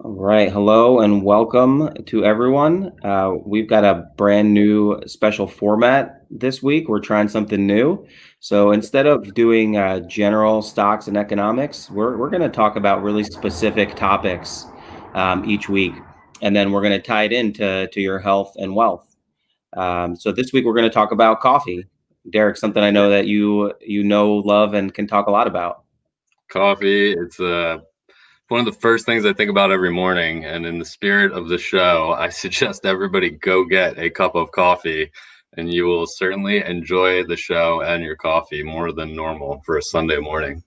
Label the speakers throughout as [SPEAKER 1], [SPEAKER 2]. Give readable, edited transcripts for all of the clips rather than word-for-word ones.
[SPEAKER 1] All right. Hello and welcome to everyone. We've got a brand new special format this week. We're trying something new. So instead of doing general stocks and economics, we're going to talk about really specific topics each week. And then we're going to tie it into your health and wealth. So this week we're going to talk about coffee. Derek, something I know that you know, love, and can talk a lot about.
[SPEAKER 2] Coffee, it's one of the first things I think about every morning. And in the spirit of the show, I suggest everybody go get a cup of coffee, and you will certainly enjoy the show and your coffee more than normal for a Sunday morning.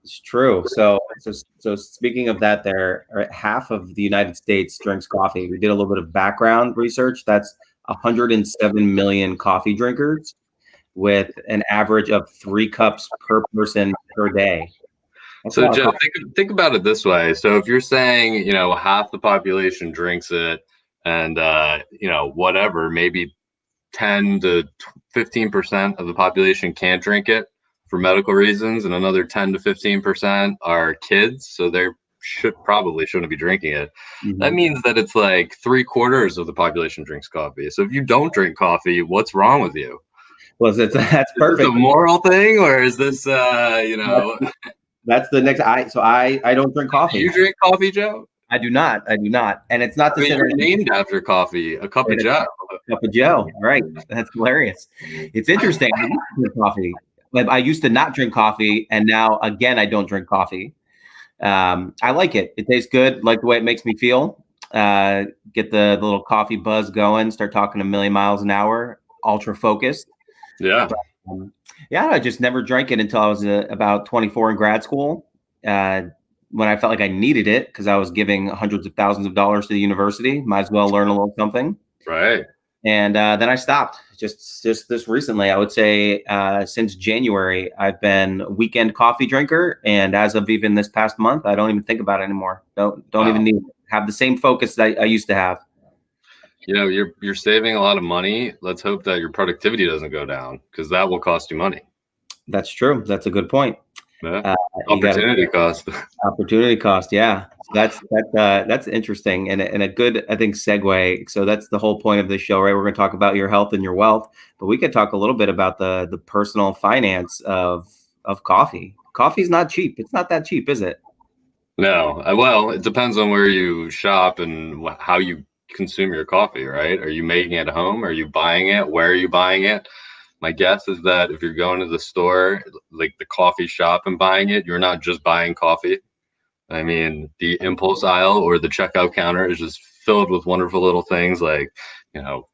[SPEAKER 1] It's true. So speaking of that, half of the United States drinks coffee. We did a little bit of background research. That's 107 million coffee drinkers with an average of 3 cups per person per day. That's a
[SPEAKER 2] So,
[SPEAKER 1] lot of
[SPEAKER 2] Joe,
[SPEAKER 1] coffee.
[SPEAKER 2] think about it this way. So, if you're saying, half the population drinks it, and whatever, maybe 10 to 15% of the population can't drink it for medical reasons, and another 10 to 15% are kids, so they shouldn't be drinking it. That
[SPEAKER 1] Mhm.
[SPEAKER 2] means that it's like 3/4 of the population drinks coffee. So if you don't drink coffee, what's wrong with you?
[SPEAKER 1] Well, that's
[SPEAKER 2] Is this a
[SPEAKER 1] perfect.
[SPEAKER 2] moral thing, or is this
[SPEAKER 1] That's, that's the next. I don't drink
[SPEAKER 2] do
[SPEAKER 1] coffee.
[SPEAKER 2] you drink coffee, Joe?
[SPEAKER 1] I do not. I do not. And it's not
[SPEAKER 2] I
[SPEAKER 1] to
[SPEAKER 2] mean,
[SPEAKER 1] say
[SPEAKER 2] you're
[SPEAKER 1] that
[SPEAKER 2] named after coffee, a cup of
[SPEAKER 1] it's
[SPEAKER 2] Joe.
[SPEAKER 1] a cup of Joe. Right. That's hilarious. It's interesting. I used to drink coffee. Like, I used to not drink coffee, and now again I don't drink coffee. I like it. It tastes good. Like the way it makes me feel. Get the little coffee buzz going. Start talking a million miles an hour. Ultra focused.
[SPEAKER 2] Yeah.
[SPEAKER 1] But, yeah, I just never drank it until I was about 24 in grad school. Uh, when I felt like I needed it because I was giving hundreds of thousands of dollars to the university. Might as well learn a little something.
[SPEAKER 2] Right.
[SPEAKER 1] And then I stopped just this recently. I would say since January, I've been a weekend coffee drinker, and as of even this past month, I don't even think about it anymore. Don't even
[SPEAKER 2] Wow.
[SPEAKER 1] need have the same focus that I used to have.
[SPEAKER 2] You're saving a lot of money. Let's hope that your productivity doesn't go down, because that will cost you money.
[SPEAKER 1] That's true. That's a good point.
[SPEAKER 2] Yeah.
[SPEAKER 1] Uh, you got
[SPEAKER 2] Opportunity cost.
[SPEAKER 1] opportunity cost. Yeah, that's interesting and a good, I think, segue. So that's the whole point of this show, right? We're going to talk about your health and your wealth, but we could talk a little bit about the personal finance of coffee. Coffee's not cheap. It's not that cheap, is it?
[SPEAKER 2] No, well, it depends on where you shop and how you consume your coffee, right? Are you making it at home? Are you buying it? Where are you buying it? My guess is that if you're going to the store, like the coffee shop, and buying it, you're not just buying coffee. I mean, the impulse aisle or the checkout counter is just filled with wonderful little things like,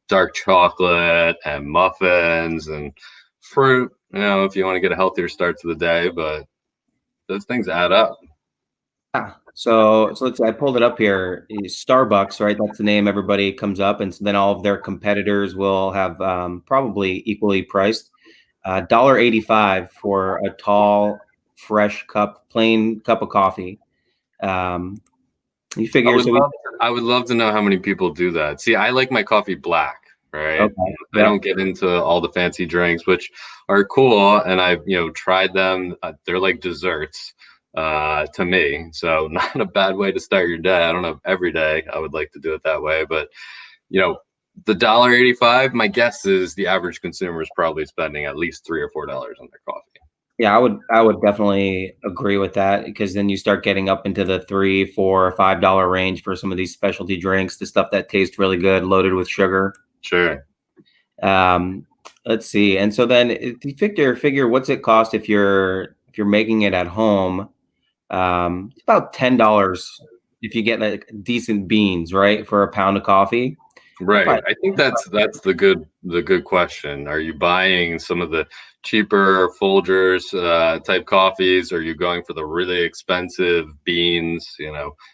[SPEAKER 2] dark chocolate and muffins and fruit, if you want to get a healthier start to the day, but those things add up.
[SPEAKER 1] Yeah. So let's. I pulled it up here. Starbucks, right? That's the name everybody comes up, and so then all of their competitors will have probably equally priced. $1.85 for a tall, fresh cup, plain cup of coffee. Um, you
[SPEAKER 2] I
[SPEAKER 1] figure
[SPEAKER 2] would
[SPEAKER 1] so we
[SPEAKER 2] love I would love to know how many people do that. See, I like my coffee black, right?
[SPEAKER 1] okay.
[SPEAKER 2] I
[SPEAKER 1] Yep.
[SPEAKER 2] don't get into all the fancy drinks, which are cool, and I've tried them. They're like desserts to me, so not a bad way to start your day. I don't know, every day I would like to do it that way, but you know, the $1.85. My guess is the average consumer is probably spending at least $3 or $4 on their coffee.
[SPEAKER 1] Yeah, I would definitely agree with that because then you start getting up into the 3, 4, $5 range for some of these specialty drinks, the stuff that tastes really good, loaded with sugar.
[SPEAKER 2] Sure.
[SPEAKER 1] Um, let's see. And so then if you figure what's it cost if you're making it at home. It's about $10 if you get like decent beans, right, for a pound of coffee.
[SPEAKER 2] Right.
[SPEAKER 1] Probably,
[SPEAKER 2] I think that's the good question. Are you buying some of the cheaper Folgers type coffees? Are you going for the really expensive beans,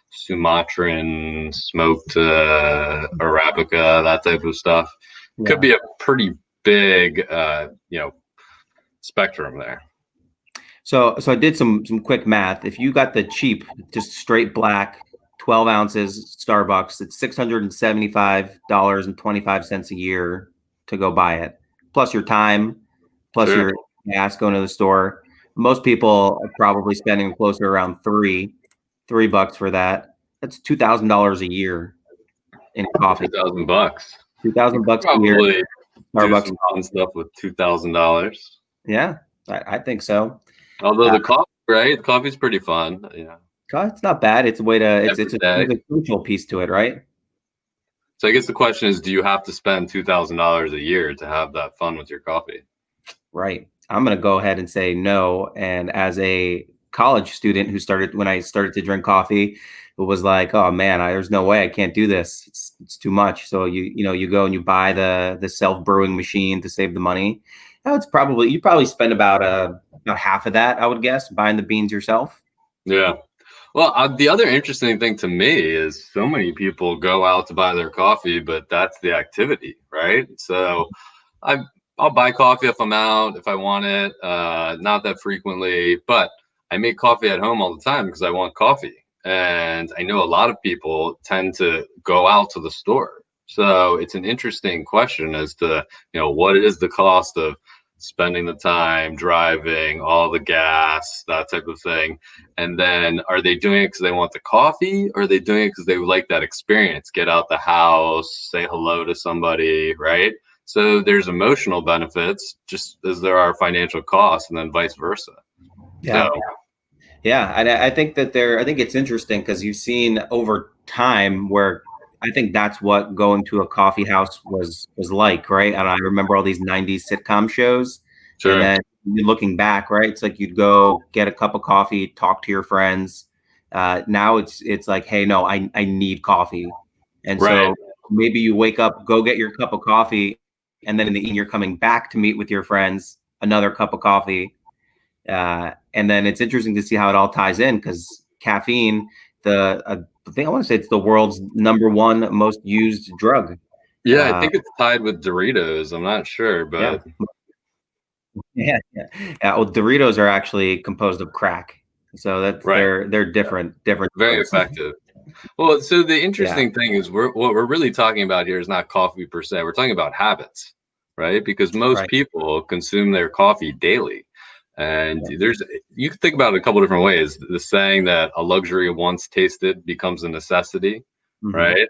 [SPEAKER 2] Sumatran smoked Arabica, that type of stuff? Could
[SPEAKER 1] yeah.
[SPEAKER 2] be a pretty big spectrum there.
[SPEAKER 1] So I did some quick math. If you got the cheap, just straight black, 12 ounces Starbucks, it's $675.25 a year to go buy it, plus your time, plus
[SPEAKER 2] Sure.
[SPEAKER 1] your gas going to the store. Most people are probably spending closer around three bucks for that. That's $2,000 a year in coffee.
[SPEAKER 2] $2,000. You could
[SPEAKER 1] $2,000 a year,
[SPEAKER 2] probably do
[SPEAKER 1] Starbucks
[SPEAKER 2] some fun
[SPEAKER 1] coffee.
[SPEAKER 2] stuff with $2,000.
[SPEAKER 1] Yeah, I think so.
[SPEAKER 2] Although
[SPEAKER 1] Uh,
[SPEAKER 2] the coffee, right? The coffee's pretty fun. Yeah,
[SPEAKER 1] it's not bad. It's a way to.
[SPEAKER 2] every
[SPEAKER 1] It's
[SPEAKER 2] day.
[SPEAKER 1] there's a social piece to it, right?
[SPEAKER 2] So I guess the question is, do you have to spend $2,000 a year to have that fun with your coffee?
[SPEAKER 1] Right. I'm going to go ahead and say no. And as a college student who started when I started to drink coffee, it was like, oh man, there's no way I can't do this. It's too much. So you go and you buy the self brewing machine to save the money. Now it's probably you probably spend about half of that, I would guess, buying the beans yourself.
[SPEAKER 2] Yeah. Well, the other interesting thing to me is so many people go out to buy their coffee, but that's the activity, right? So I I'll buy coffee if I'm out, if I want it, not that frequently, but I make coffee at home all the time because I want coffee. And I know a lot of people tend to go out to the store. So it's an interesting question as to, what is the cost of spending the time, driving, all the gas, that type of thing. And then are they doing it because they want the coffee, or are they doing it because they like that experience? Get out the house, say hello to somebody, right? So there's emotional benefits just as there are financial costs, and then vice versa. So
[SPEAKER 1] Yeah. Yeah, and I think I think it's interesting because you've seen over time where I think that's what going to a coffee house was like, right? And I remember all these '90s sitcom shows, and
[SPEAKER 2] sure,
[SPEAKER 1] then looking back, right? It's like you'd go get a cup of coffee, talk to your friends. Now it's like, hey, no, I need coffee, and
[SPEAKER 2] right.
[SPEAKER 1] so maybe you wake up, go get your cup of coffee, and then in the evening you're coming back to meet with your friends, another cup of coffee, and then it's interesting to see how it all ties in because caffeine, the thing I want to say, it's the world's number one most used drug.
[SPEAKER 2] Yeah, I
[SPEAKER 1] Uh,
[SPEAKER 2] think it's tied with Doritos. I'm not sure,
[SPEAKER 1] yeah,
[SPEAKER 2] but
[SPEAKER 1] yeah. Well, Doritos are actually composed of crack, so
[SPEAKER 2] right,
[SPEAKER 1] they're different
[SPEAKER 2] very
[SPEAKER 1] drugs.
[SPEAKER 2] effective. Well, so the
[SPEAKER 1] Yeah,
[SPEAKER 2] interesting thing is what we're really talking about here is not coffee per se. We're talking about habits, right? Because most
[SPEAKER 1] right.
[SPEAKER 2] people consume their coffee daily. And
[SPEAKER 1] Yeah.
[SPEAKER 2] you can think about it a couple different ways. The saying that a luxury once tasted becomes a necessity,
[SPEAKER 1] Hmm.
[SPEAKER 2] right?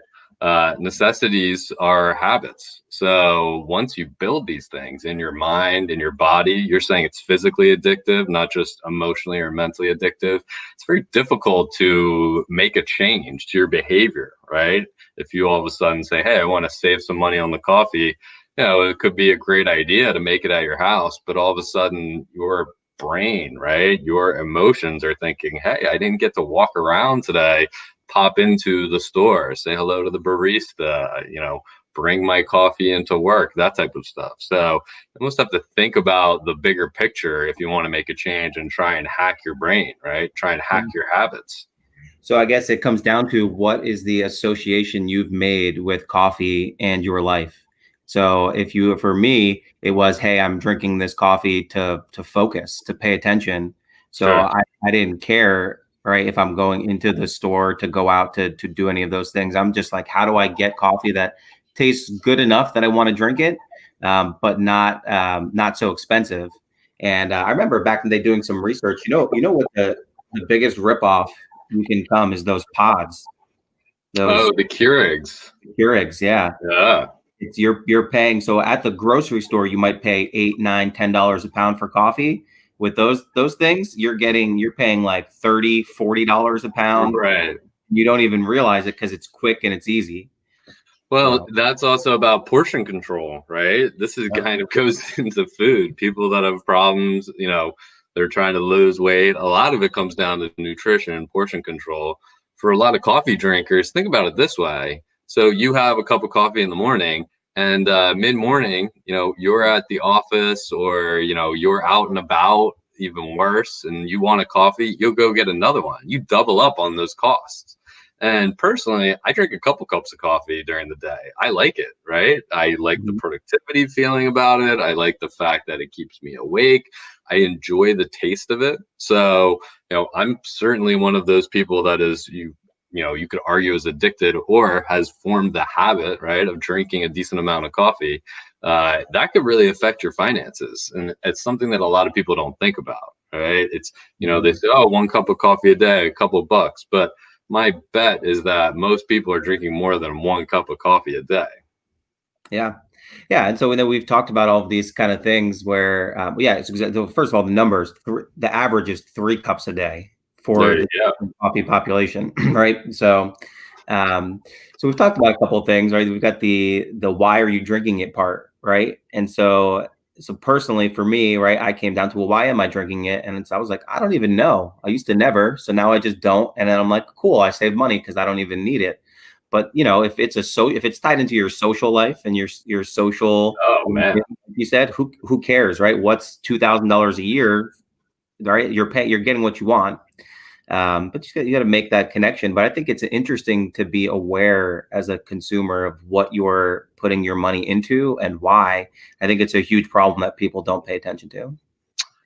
[SPEAKER 2] Necessities are habits. So once you build these things in your mind, in your body, you're saying it's physically addictive, not just emotionally or mentally addictive. It's very difficult to make a change to your behavior, right? If you all of a sudden say, hey, I want to save some money on the coffee, it could be a great idea to make it at your house, but all of a sudden your brain, right, your emotions are thinking, hey, I didn't get to walk around today, pop into the store, say hello to the barista, bring my coffee into work, that type of stuff. So you almost have to think about the bigger picture if you want to make a change and try and hack your brain, right? Try and hack your habits.
[SPEAKER 1] So I guess it comes down to what is the association you've made with coffee and your life. So for me, it was, hey, I'm drinking this coffee to focus, to pay attention. So
[SPEAKER 2] Sure.
[SPEAKER 1] I didn't care, right, if I'm going into the store to go out to do any of those things. I'm just like, how do I get coffee that tastes good enough that I want to drink it, but not so expensive. And I remember back in the day doing some research. You know what the biggest ripoff you can come is those pods, those
[SPEAKER 2] Oh, the Keurigs.
[SPEAKER 1] Keurigs. Yeah,
[SPEAKER 2] Yeah.
[SPEAKER 1] it's you're paying. So at the grocery store, you might pay 8, 9, $10 a pound for coffee. With those things, you're paying like 30, $40 a pound.
[SPEAKER 2] Right.
[SPEAKER 1] You don't even realize it because it's quick and it's easy.
[SPEAKER 2] Well,
[SPEAKER 1] So
[SPEAKER 2] that's also about portion control, right? This is
[SPEAKER 1] yeah.
[SPEAKER 2] kind of goes into food. People that have problems, they're trying to lose weight. A lot of it comes down to nutrition and portion control. For a lot of coffee drinkers, think about it this way. So you have a cup of coffee in the morning, and mid-morning, you're at the office, or you're out and about, even worse, and you want a coffee, you'll go get another one. You double up on those costs. And personally, I drink a couple cups of coffee during the day. I like it, right? I like the
[SPEAKER 1] Mhm.
[SPEAKER 2] productivity feeling about it. I like the fact that it keeps me awake. I enjoy the taste of it. So, I'm certainly one of those people that is you could argue is addicted or has formed the habit, right, of drinking a decent amount of coffee. That could really affect your finances, and it's something that a lot of people don't think about, right? It's they say, oh, one cup of coffee a day, a couple of bucks, but my bet is that most people are drinking more than one cup of coffee a day.
[SPEAKER 1] Yeah. Yeah, and so then we've talked about all of these kind of things where, yeah, so first of all, the numbers, the average is 3 cups a day for
[SPEAKER 2] There you
[SPEAKER 1] the
[SPEAKER 2] go.
[SPEAKER 1] coffee population, right? Um, so we've talked about a couple of things, right? We've got the why are you drinking it part, right? And so personally for me, right, I came down to, well, why am I drinking it? And I was like, I don't even know. I used to never, so now I just don't, and then I'm like, cool, I save money because I don't even need it. But if it's tied into your social life and your social,
[SPEAKER 2] Oh man.
[SPEAKER 1] you said, who cares, right? What's $2,000 a year, right? You're getting what you want. But you got to make that connection. But I think it's interesting to be aware as a consumer of what you're putting your money into and why. I think it's a huge problem that people don't pay attention to.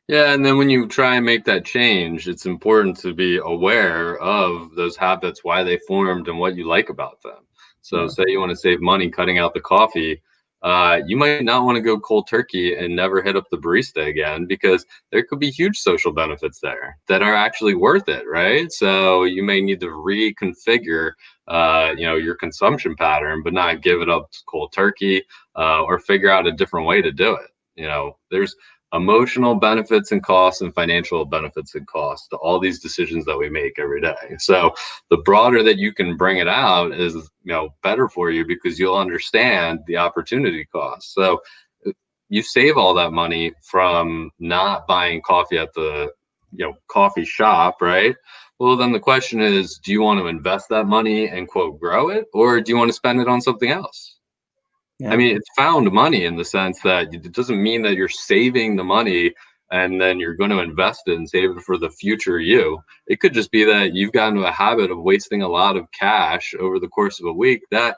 [SPEAKER 2] Yeah, and then when you try and make that change, it's important to be aware of those habits, why they formed, and what you like about them. So,
[SPEAKER 1] Yeah.
[SPEAKER 2] say you want to save money cutting out the coffee, you might not want to go cold turkey and never hit up the barista again because there could be huge social benefits there that are actually worth it, right? So, you may need to reconfigure, your consumption pattern, but not give it up to cold turkey, or figure out a different way to do it. There's emotional benefits and costs and financial benefits and costs to all these decisions that we make every day. So the broader that you can bring it out is, better for you because you'll understand the opportunity cost. So you save all that money from not buying coffee at the, coffee shop, right? Well, then the question is, do you want to invest that money and quote grow it, or do you want to spend it on something else? I
[SPEAKER 1] Yeah.
[SPEAKER 2] mean, it's found money in the sense that it doesn't mean that you're saving the money and then you're going to invest it and save it for the future you. It could just be that you've gotten into a habit of wasting a lot of cash over the course of a week that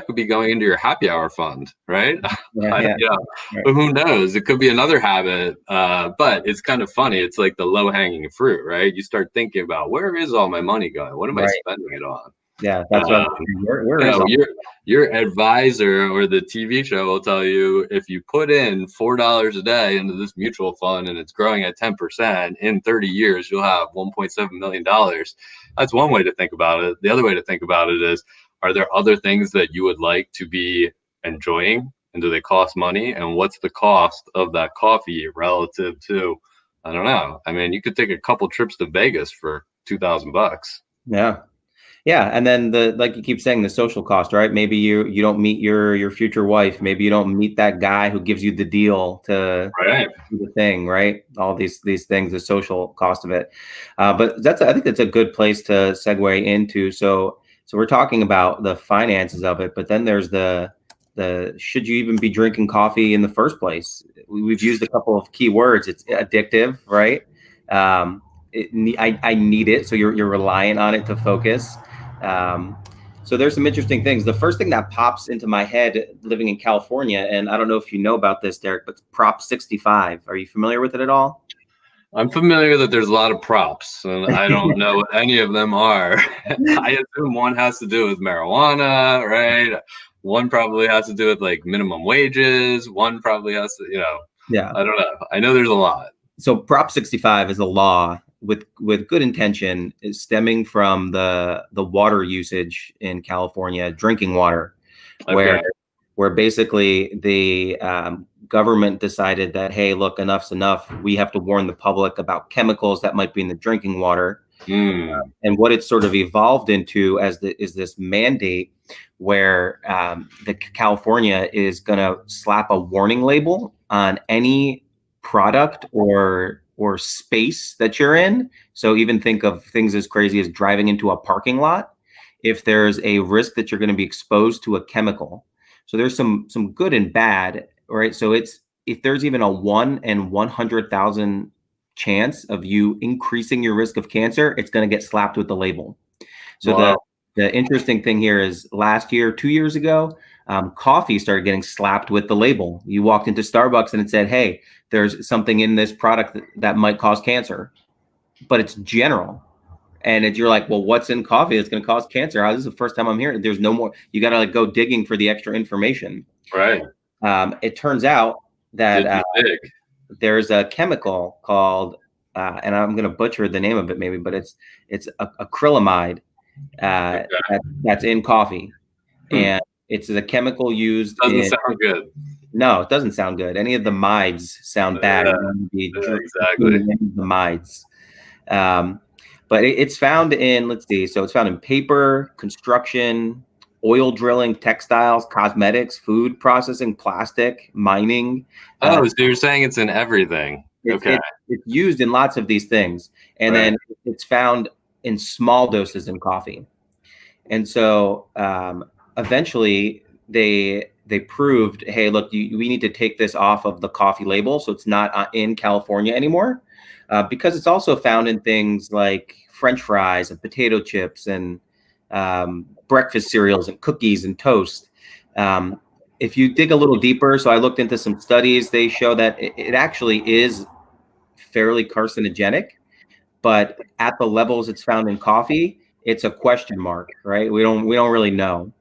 [SPEAKER 2] could be going into your happy hour fund, right?
[SPEAKER 1] Yeah.
[SPEAKER 2] I don't,
[SPEAKER 1] Yeah. Right.
[SPEAKER 2] but who knows? It could be another habit. But it's kind of funny. It's like the low hanging fruit, right? You start thinking about where is all my money going? What am I
[SPEAKER 1] Right.
[SPEAKER 2] spending it on?
[SPEAKER 1] Yeah. That's what I'm
[SPEAKER 2] Um,
[SPEAKER 1] saying. Where is all?
[SPEAKER 2] your advisor or the TV show will tell you if you put in $4 a day into this mutual fund and it's growing at 10%, in 30 years you'll have $1.7 million. That's one way to think about it. The other way to think about it is, are there other things that you would like to be enjoying, and do they cost money? And what's the cost of that coffee relative to, I don't know. I mean, you could take a couple trips to Vegas for $2,000.
[SPEAKER 1] Yeah. Yeah, and then like you keep saying, the social cost, right? Maybe you don't meet your future wife. Maybe you don't meet that guy who gives you the deal to
[SPEAKER 2] Right.
[SPEAKER 1] do the thing, right? All these things, the social cost of it. But I think that's a good place to segue into. So we're talking about the finances of it, but then there's the should you even be drinking coffee in the first place? We've used a couple of key words. It's addictive, right? Um, I need it, so you're reliant on it to focus. Um, so there's some interesting things. The first thing that pops into my head living in California, and I don't know if you know about this, Derek, but Prop 65. Are you familiar with it at all?
[SPEAKER 2] I'm familiar that there's a lot of props, and I don't know what any of them are. I assume one has to do with marijuana, right? One probably has to do with like minimum wages. One probably has to,
[SPEAKER 1] Yeah.
[SPEAKER 2] I don't know. I know there's a lot.
[SPEAKER 1] So Prop 65 is a law with good intention, is stemming from the water usage in California, drinking water, where
[SPEAKER 2] Okay.
[SPEAKER 1] where basically the government decided that, hey, look, enough's enough. We have to warn the public about chemicals that might be in the drinking water.
[SPEAKER 2] Hmm.
[SPEAKER 1] And what it's sort of evolved into is this mandate where the California is going to slap a warning label on any product or space that you're in. So even think of things as crazy as driving into a parking lot. If there's a risk that you're going to be exposed to a chemical, so there's some good and bad, right? So it's if there's even a 1 in 100,000 chance of you increasing your risk of cancer, it's going to get slapped with the label. So
[SPEAKER 2] Wow.
[SPEAKER 1] the interesting thing here is last year, 2 years ago, coffee started getting slapped with the label. You walked into Starbucks and it said, "Hey, there's something in this product that might cause cancer," but it's general. And you're like, well, what's in coffee that's going to cause cancer? This is the first time I'm hearing it. There's no more. You got to like go digging for the extra information.
[SPEAKER 2] Right.
[SPEAKER 1] It turns out that
[SPEAKER 2] Did you dig?
[SPEAKER 1] there's a chemical called, and I'm going to butcher the name of it maybe, but it's acrylamide, that's in coffee,
[SPEAKER 2] Hmm.
[SPEAKER 1] and it's a chemical used
[SPEAKER 2] Doesn't
[SPEAKER 1] in.
[SPEAKER 2] sound good.
[SPEAKER 1] No, it doesn't sound good. Any of the mides sound bad.
[SPEAKER 2] Yeah,
[SPEAKER 1] You don't want to be
[SPEAKER 2] exactly.
[SPEAKER 1] consuming any of the mides. Um, but it's found in, let's see, so it's found in paper, construction, oil drilling, textiles, cosmetics, food processing, plastic, mining. Uh,
[SPEAKER 2] Oh, so you're saying it's in everything?
[SPEAKER 1] it's
[SPEAKER 2] Okay.
[SPEAKER 1] it, it's used in lots of these things, and
[SPEAKER 2] Right.
[SPEAKER 1] then it's found in small doses in coffee. And so eventually they proved, hey, look, we need to take this off of the coffee label, so it's not in California anymore, because it's also found in things like French fries and potato chips and breakfast cereals and cookies and toast. Um, if you dig a little deeper, so I looked into some studies, they show that it actually is fairly carcinogenic, but at the levels it's found in coffee, it's a question mark, right? We don't really know,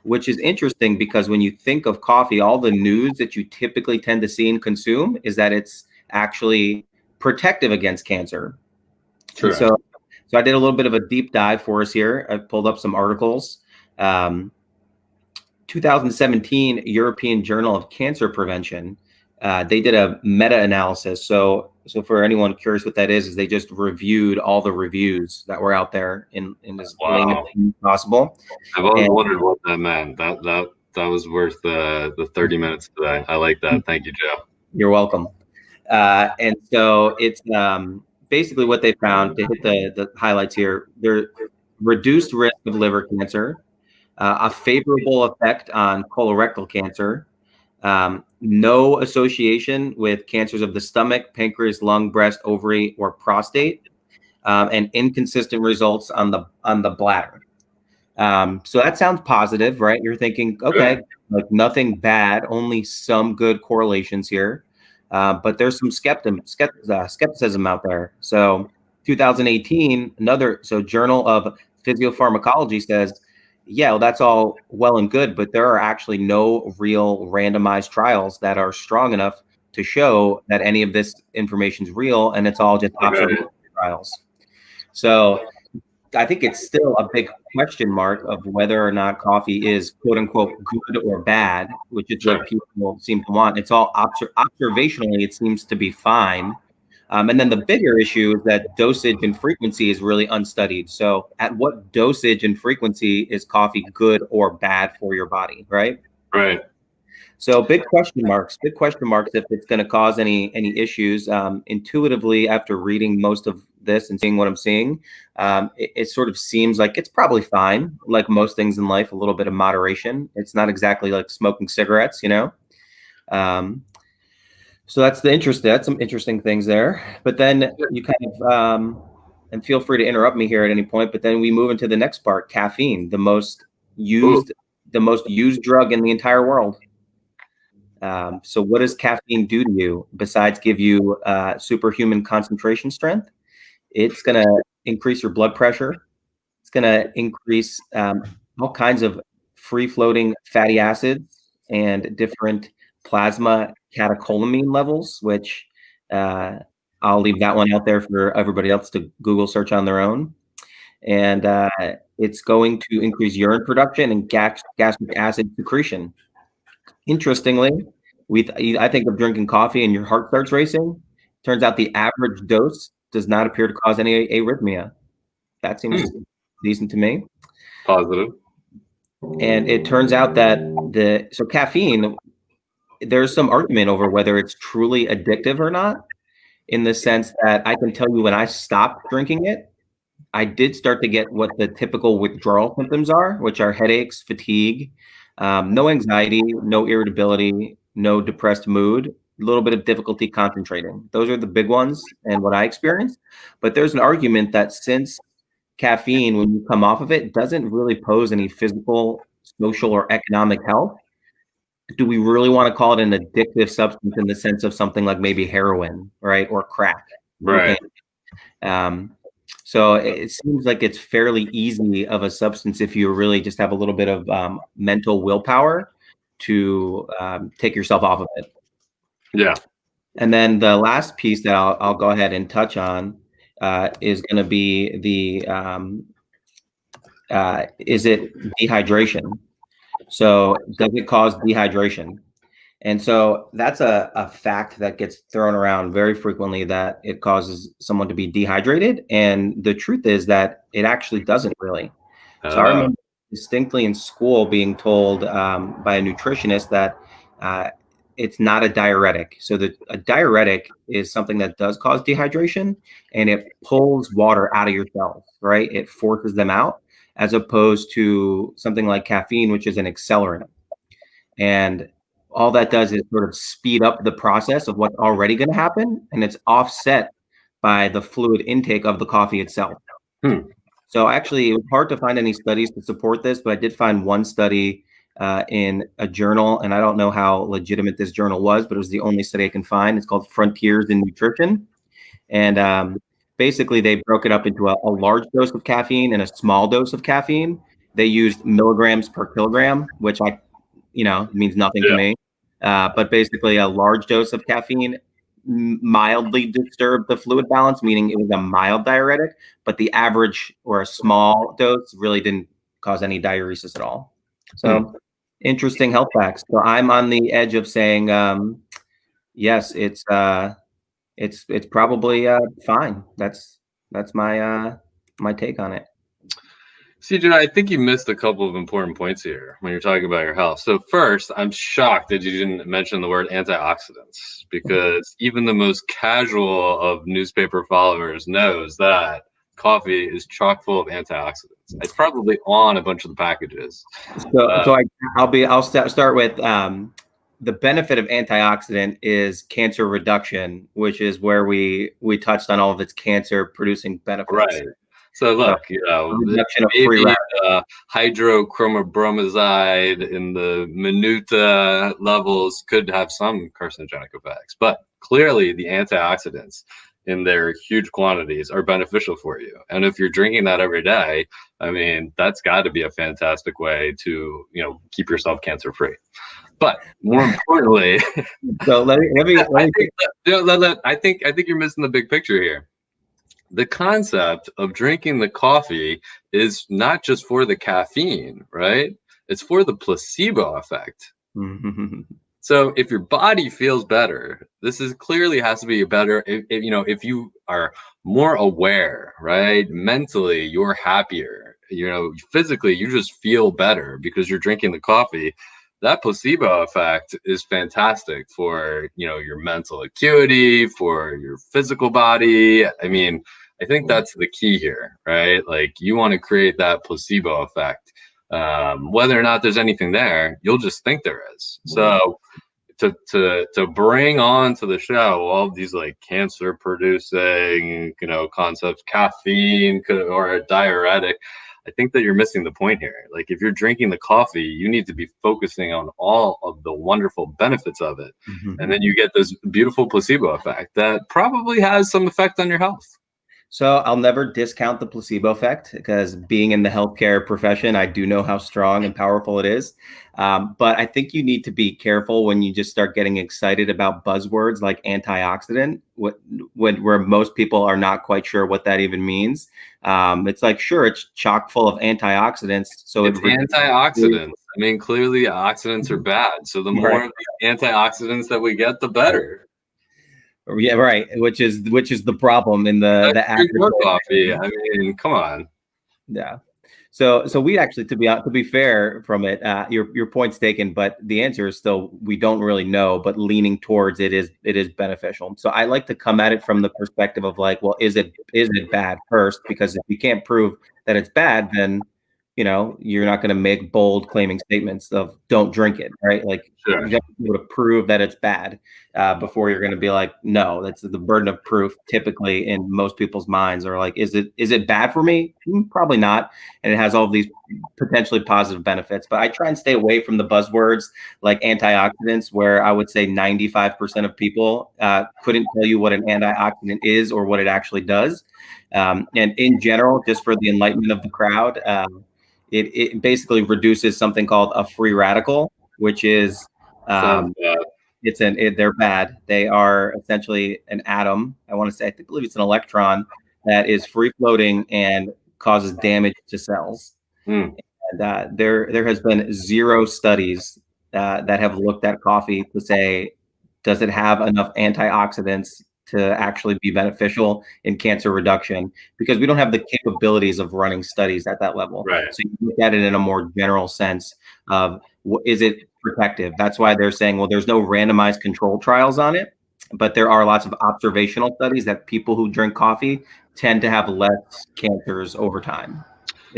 [SPEAKER 1] which is interesting because when you think of coffee, all the news that you typically tend to see and consume is that it's actually protective against cancer. And
[SPEAKER 2] True.
[SPEAKER 1] so I did a little bit of a deep dive for us here. I pulled up some articles. Um, 2017 European Journal of Cancer Prevention. They did a meta-analysis. So for anyone curious what that is they just reviewed all the reviews that were out there in as layman
[SPEAKER 2] Wow.
[SPEAKER 1] as possible.
[SPEAKER 2] I've always
[SPEAKER 1] And
[SPEAKER 2] wondered what that meant. That was worth the 30 minutes today. I like that. Thank you, Joe.
[SPEAKER 1] you're welcome. And so it's basically what they found to hit the highlights here. There reduced risk of liver cancer, a favorable effect on colorectal cancer, no association with cancers of the stomach, pancreas, lung, breast, ovary, or prostate, and inconsistent results on the bladder. So that sounds positive, right? You're thinking,
[SPEAKER 2] Good.
[SPEAKER 1] okay, like nothing bad, only some good correlations here. But there's some skepticism out there. So 2018, Journal of Physiopharmacology says, yeah, well, that's all well and good, but there are actually no real randomized trials that are strong enough to show that any of this information is real, and it's all just
[SPEAKER 2] Okay.
[SPEAKER 1] observational trials. So I think it's still a big question mark of whether or not coffee is quote unquote good or bad, which is
[SPEAKER 2] Sure.
[SPEAKER 1] what people seem to want. It's all observationally, it seems to be fine. And then the bigger issue is that dosage and frequency is really unstudied. So, at what dosage and frequency is coffee good or bad for your body, right?
[SPEAKER 2] Right.
[SPEAKER 1] So big question marks. Big question marks if it's going to cause any issues. Intuitively, after reading most of this and seeing what I'm seeing, it sort of seems like it's probably fine. Like most things in life, a little bit of moderation. It's not exactly like smoking cigarettes, you know. Um, so that's the interest. That's some interesting things there. But then you kind of and feel free to interrupt me here at any point. But then we move into the next part: caffeine,
[SPEAKER 2] Ooh.
[SPEAKER 1] the most used drug in the entire world. So what does caffeine do to you besides give you superhuman concentration strength? It's going to increase your blood pressure. It's going to increase all kinds of free floating fatty acids and different plasma catecholamine levels, which uh, I'll leave that one out there for everybody else to Google search on their own. And it's going to increase urine production and gastric acid secretion. Interestingly, I think of drinking coffee and your heart starts racing. Turns out the average dose does not appear to cause any arrhythmia. That seems
[SPEAKER 2] Hmm.
[SPEAKER 1] decent to me.
[SPEAKER 2] Positive.
[SPEAKER 1] And it turns out that caffeine, there's some argument over whether it's truly addictive or not, in the sense that I can tell you when I stopped drinking it, I did start to get what the typical withdrawal symptoms are, which are headaches, fatigue, no anxiety, no irritability, no depressed mood, a little bit of difficulty concentrating. Those are the big ones and what I experienced. But there's an argument that since caffeine, when you come off of it, doesn't really pose any physical, social, or economic health, do we really want to call it an addictive substance in the sense of something like maybe heroin, right, or crack, cocaine?
[SPEAKER 2] Right.
[SPEAKER 1] Um, so it seems like it's fairly easy of a substance if you really just have a little bit of mental willpower to take yourself off of it.
[SPEAKER 2] Yeah.
[SPEAKER 1] And then the last piece that I'll go ahead and touch on is going to be is it dehydration? So does it cause dehydration? And so that's a fact that gets thrown around very frequently, that it causes someone to be dehydrated. And the truth is that it actually doesn't really. So I
[SPEAKER 2] Uh,
[SPEAKER 1] remember distinctly in school being told by a nutritionist that uh, it's not a diuretic. So a diuretic is something that does cause dehydration, and it pulls water out of your cells, right? It forces them out, as opposed to something like caffeine, which is an accelerant. And all that does is sort of speed up the process of what's already going to happen, and it's offset by the fluid intake of the coffee itself.
[SPEAKER 2] hmm.
[SPEAKER 1] So actually, it was hard to find any studies to support this, but I did find one study in a journal, and I don't know how legitimate this journal was, but it was the only study I can find. It's called Frontiers in Nutrition, and basically they broke it up into a large dose of caffeine and a small dose of caffeine. They used milligrams per kilogram, which means nothing to
[SPEAKER 2] Yeah.
[SPEAKER 1] me. But basically, a large dose of caffeine mildly disturbed the fluid balance, meaning it was a mild diuretic, but the average or a small dose really didn't cause any diuresis at all.
[SPEAKER 2] Hmm.
[SPEAKER 1] So interesting health facts. So I'm on the edge of saying, yes, it's probably fine. That's my take on it.
[SPEAKER 2] CJ, I think you missed a couple of important points here when you're talking about your health. So first, I'm shocked that you didn't mention the word antioxidants, because even the most casual of newspaper followers knows that coffee is chock full of antioxidants. It's probably on a bunch of the packages.
[SPEAKER 1] So,
[SPEAKER 2] Uh,
[SPEAKER 1] I'll start with the benefit of antioxidant is cancer reduction, which is where we touched on all of its cancer producing benefits.
[SPEAKER 2] right. So
[SPEAKER 1] So
[SPEAKER 2] look,
[SPEAKER 1] reduction of free
[SPEAKER 2] maybe
[SPEAKER 1] radicals.
[SPEAKER 2] hydrochromatobromazide in the minuta levels could have some carcinogenic effects, but clearly the antioxidants in their huge quantities are beneficial for you. And if you're drinking that every day, I mean, that's got to be a fantastic way to, keep yourself cancer free. But more importantly,
[SPEAKER 1] So let
[SPEAKER 2] I
[SPEAKER 1] me
[SPEAKER 2] think I think you're missing the big picture here. The concept of drinking the coffee is not just for the caffeine, right? It's for the placebo effect. So if your body feels better, this is clearly has to be a better if you are more aware, right? Mentally, you're happier. Physically, you just feel better because you're drinking the coffee. That placebo effect is fantastic for, your mental acuity, for your physical body. I mean, I think that's the key here, right? Like you want to create that placebo effect. Whether or not there's anything there, you'll just think there is. So to bring on to the show all these like cancer producing concepts, caffeine or a diuretic, I think that you're missing the point here. Like if you're drinking the coffee, you need to be focusing on all of the wonderful benefits of it, and then you get this beautiful placebo effect that probably has some effect on your health.
[SPEAKER 1] So I'll never discount the placebo effect, because being in the healthcare profession, I do know how strong and powerful it is. But I think you need to be careful when you just start getting excited about buzzwords like antioxidant, where most people are not quite sure what that even means. It's like, sure, it's chock full of antioxidants. So
[SPEAKER 2] It's antioxidants. I mean, clearly oxidants are bad. So the
[SPEAKER 1] right.
[SPEAKER 2] more of the antioxidants that we get, the better.
[SPEAKER 1] Yeah, right. Which is the problem in the
[SPEAKER 2] Let's drink
[SPEAKER 1] average
[SPEAKER 2] more
[SPEAKER 1] way.
[SPEAKER 2] coffee. I mean, come on.
[SPEAKER 1] Yeah. So we actually, to be fair from it, your point's taken, but the answer is still we don't really know, but leaning towards it is beneficial. So I like to come at it from the perspective of like, well, is it bad first? Because if you can't prove that it's bad, then you're not going to make bold claiming statements of don't drink it, right? Like
[SPEAKER 2] Sure.
[SPEAKER 1] you got to be able to prove that it's bad before you're going to be like, no. That's the burden of proof. Typically, in most people's minds, are like, is it bad for me? Probably not, and it has all of these potentially positive benefits. But I try and stay away from the buzzwords like antioxidants, where I would say 95% of people couldn't tell you what an antioxidant is or what it actually does. And in general, just for the enlightenment of the crowd, it basically reduces something called a free radical, which is
[SPEAKER 2] Sounds
[SPEAKER 1] um, they're bad. They are essentially an atom. I believe it's an electron that is free floating and causes damage to cells.
[SPEAKER 2] Mm,
[SPEAKER 1] And there has been zero studies that have looked at coffee to say, does it have enough antioxidants to actually be beneficial in cancer reduction? Because we don't have the capabilities of running studies at that level.
[SPEAKER 2] right.
[SPEAKER 1] So you look at it in a more general sense of, is it protective? That's why they're saying, well, there's no randomized control trials on it, but there are lots of observational studies that people who drink coffee tend to have less cancers over time.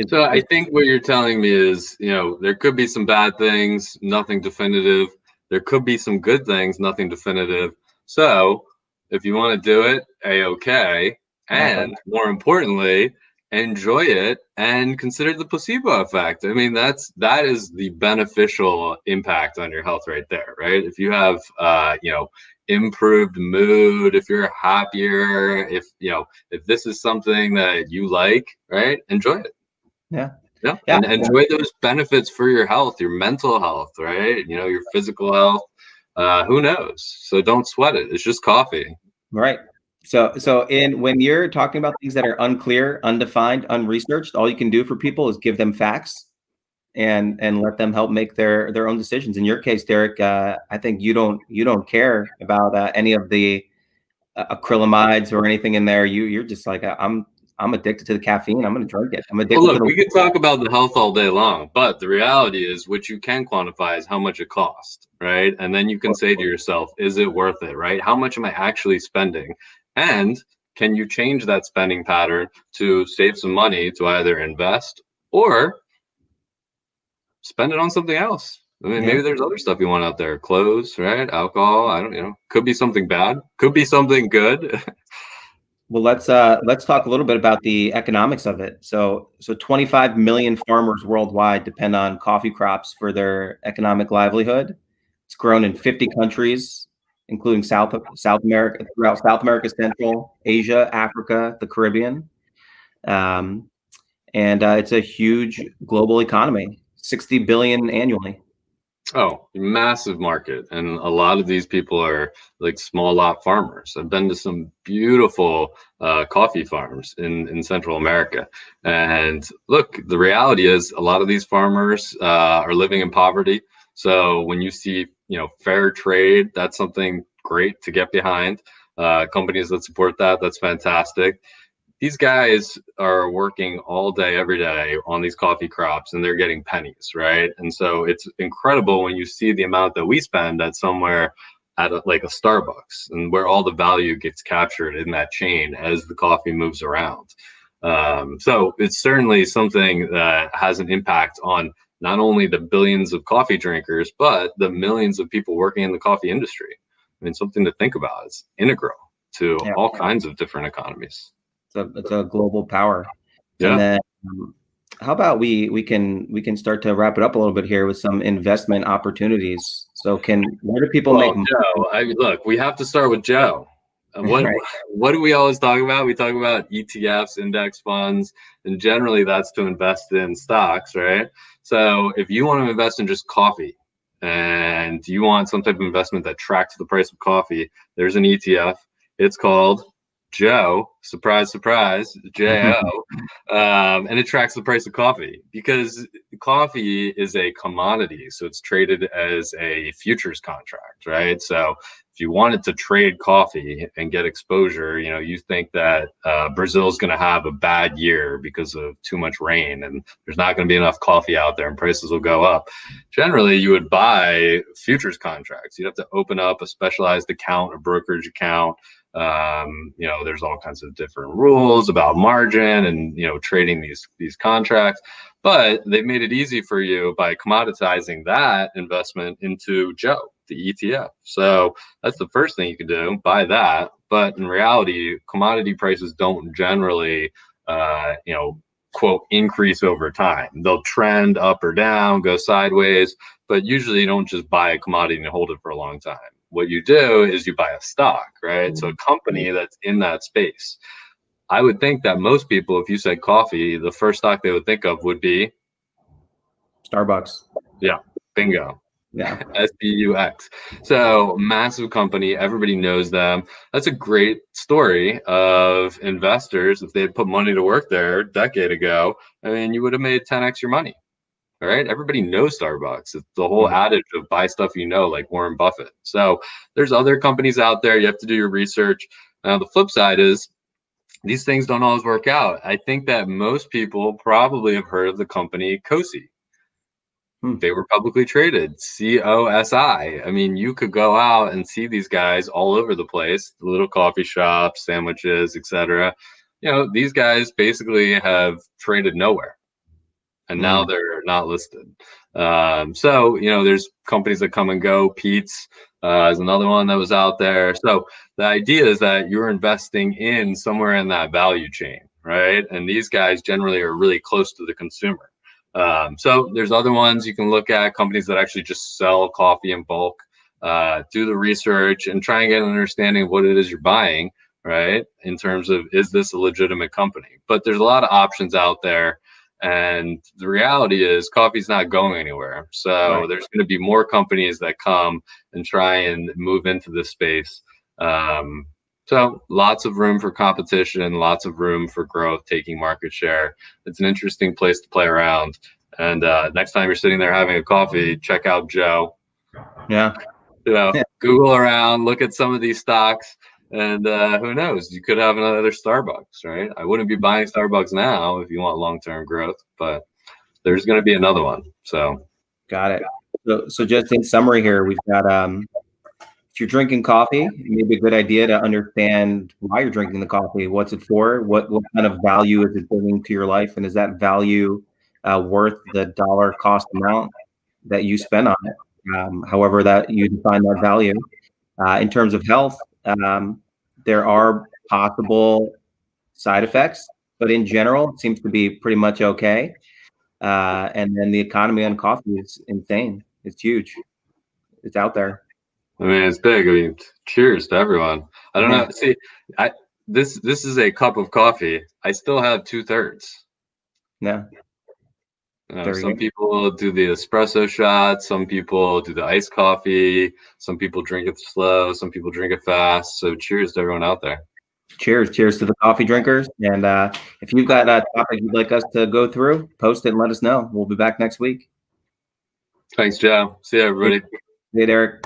[SPEAKER 2] So I
[SPEAKER 1] Is
[SPEAKER 2] think what you're telling me is, there could be some bad things, nothing definitive. There could be some good things, nothing definitive. So if you want to do it, a-okay.
[SPEAKER 1] exactly.
[SPEAKER 2] And more importantly, enjoy it and consider the placebo effect. I mean, that is the beneficial impact on your health right there, right? If you have improved mood, if you're happier, if this is something that you like, right? Enjoy it.
[SPEAKER 1] Yeah.
[SPEAKER 2] Yeah,
[SPEAKER 1] Yeah.
[SPEAKER 2] and enjoy those benefits for your health, your mental health, right? Your physical health. Who knows? So don't sweat it. It's just coffee.
[SPEAKER 1] Right. So when you're talking about things that are unclear, undefined, unresearched, all you can do for people is give them facts and let them help make their own decisions. In your case, Derek, I think you don't care about any of the acrylamides or anything in there. You're just like, I'm addicted to the caffeine. I'm going to drink it. I'm
[SPEAKER 2] Well,
[SPEAKER 1] addicted to
[SPEAKER 2] look,
[SPEAKER 1] the.
[SPEAKER 2] we could talk about the health all day long, but the reality is, what you can quantify is how much it costs, right? And then you can say to yourself, is it worth it, right? How much am I actually spending? And can you change that spending pattern to save some money to either invest or spend it on something else? I mean,
[SPEAKER 1] Yeah.
[SPEAKER 2] maybe there's other stuff you want out there, clothes, right? Alcohol. I don't, could be something bad, could be something good.
[SPEAKER 1] Well, let's talk a little bit about the economics of it. So 25 million farmers worldwide depend on coffee crops for their economic livelihood. It's grown in 50 countries, including South America, throughout South America, Central Asia, Africa, the Caribbean, um, and it's a huge global economy, 60 billion annually.
[SPEAKER 2] Oh, massive market. And a lot of these people are like small lot farmers. I've been to some beautiful coffee farms in Central America. And look, the reality is a lot of these farmers are living in poverty. So when you see, fair trade, that's something great to get behind. Companies that support that, that's fantastic. These guys are working all day, every day on these coffee crops, and they're getting pennies, right? And so it's incredible when you see the amount that we spend at somewhere like a Starbucks, and where all the value gets captured in that chain as the coffee moves around. So it's certainly something that has an impact on not only the billions of coffee drinkers, but the millions of people working in the coffee industry. I mean, something to think about. It's integral to
[SPEAKER 1] Yeah,
[SPEAKER 2] all kinds of different economies.
[SPEAKER 1] it's a global power. And
[SPEAKER 2] Yeah.
[SPEAKER 1] then, how about we can start to wrap it up a little bit here with some investment opportunities. So, where do people make
[SPEAKER 2] Well,
[SPEAKER 1] money?
[SPEAKER 2] Joe, look, we have to start with Joe. What
[SPEAKER 1] Right.
[SPEAKER 2] what do we always talk about? We talk about ETFs, index funds, and generally that's to invest in stocks, right? So if you want to invest in just coffee and you want some type of investment that tracks the price of coffee, there's an ETF. It's called Joe. Surprise, surprise, JO. And it tracks the price of coffee because coffee is a commodity, so it's traded as a futures contract, right? So if you wanted to trade coffee and get exposure, you think that Brazil is going to have a bad year because of too much rain and there's not going to be enough coffee out there and prices will go up. Generally, you would buy futures contracts. You'd have to open up a specialized account, a brokerage account. There's all kinds of different rules about margin and trading these contracts, but they've made it easy for you by commoditizing that investment into Joe, the ETF. So that's the first thing you can do, buy that. But in reality, commodity prices don't generally, quote, increase over time. They'll trend up or down, go sideways, but usually you don't just buy a commodity and hold it for a long time. What you do is you buy a stock, right? So a company that's in that space. I would think that most people, if you said coffee, the first stock they would think of would be,
[SPEAKER 1] Starbucks.
[SPEAKER 2] yeah, bingo.
[SPEAKER 1] Yeah.
[SPEAKER 2] SBUX. So massive company, everybody knows them. That's a great story of investors. If they had put money to work there a decade ago, I mean, you would have made 10x your money. All right. Everybody knows Starbucks. It's the whole
[SPEAKER 1] Mhm.
[SPEAKER 2] adage of buy stuff you know, like Warren Buffett. So there's other companies out there. You have to do your research. Now, the flip side is these things don't always work out. I think that most people probably have heard of the company COSI.
[SPEAKER 1] Hmm.
[SPEAKER 2] They were publicly traded, COSI. I mean, you could go out and see these guys all over the place, the little coffee shops, sandwiches, etc. These guys basically have traded nowhere, and now
[SPEAKER 1] Mm.
[SPEAKER 2] they're not listed. So there's companies that come and go. Pete's is another one that was out there. So the idea is that you're investing in somewhere in that value chain, right? And these guys generally are really close to the consumer. So there's other ones you can look at, companies that actually just sell coffee in bulk. Do the research and try and get an understanding of what it is you're buying, right? In terms of, is this a legitimate company? But there's a lot of options out there. And the reality is, coffee's not going anywhere.
[SPEAKER 1] Right.
[SPEAKER 2] So there's going to be more companies that come and try and move into this space. So lots of room for competition, lots of room for growth, taking market share. It's an interesting place to play around. And next time you're sitting there having a coffee, check out Joe.
[SPEAKER 1] Yeah.
[SPEAKER 2] Google around, look at some of these stocks, and who knows? You could have another Starbucks, right? I wouldn't be buying Starbucks now if you want long-term growth, but there's going to be another one. So,
[SPEAKER 1] Got it. So just in summary here, we've got if you're drinking coffee, it may be a good idea to understand why you're drinking the coffee. What's it for? What kind of value is it bringing to your life? And is that value worth the dollar cost amount that you spend on it? However that you define that value. In terms of health, there are possible side effects, but in general, it seems to be pretty much okay. And then the economy on coffee is insane. It's huge. It's out there.
[SPEAKER 2] I mean, it's big. I mean, cheers to everyone. I don't
[SPEAKER 1] Yeah.
[SPEAKER 2] know. See, I this is a cup of coffee. I still have 2/3.
[SPEAKER 1] Yeah. There you
[SPEAKER 2] Some
[SPEAKER 1] go.
[SPEAKER 2] people do the espresso shot. Some people do the iced coffee. Some people drink it slow. Some people drink it fast. So, cheers to everyone out there.
[SPEAKER 1] Cheers. Cheers to the coffee drinkers. And if you've got a topic you'd like us to go through, post it and let us know. We'll be back next week.
[SPEAKER 2] Thanks, Joe. See you, everybody.
[SPEAKER 1] Hey, Derek.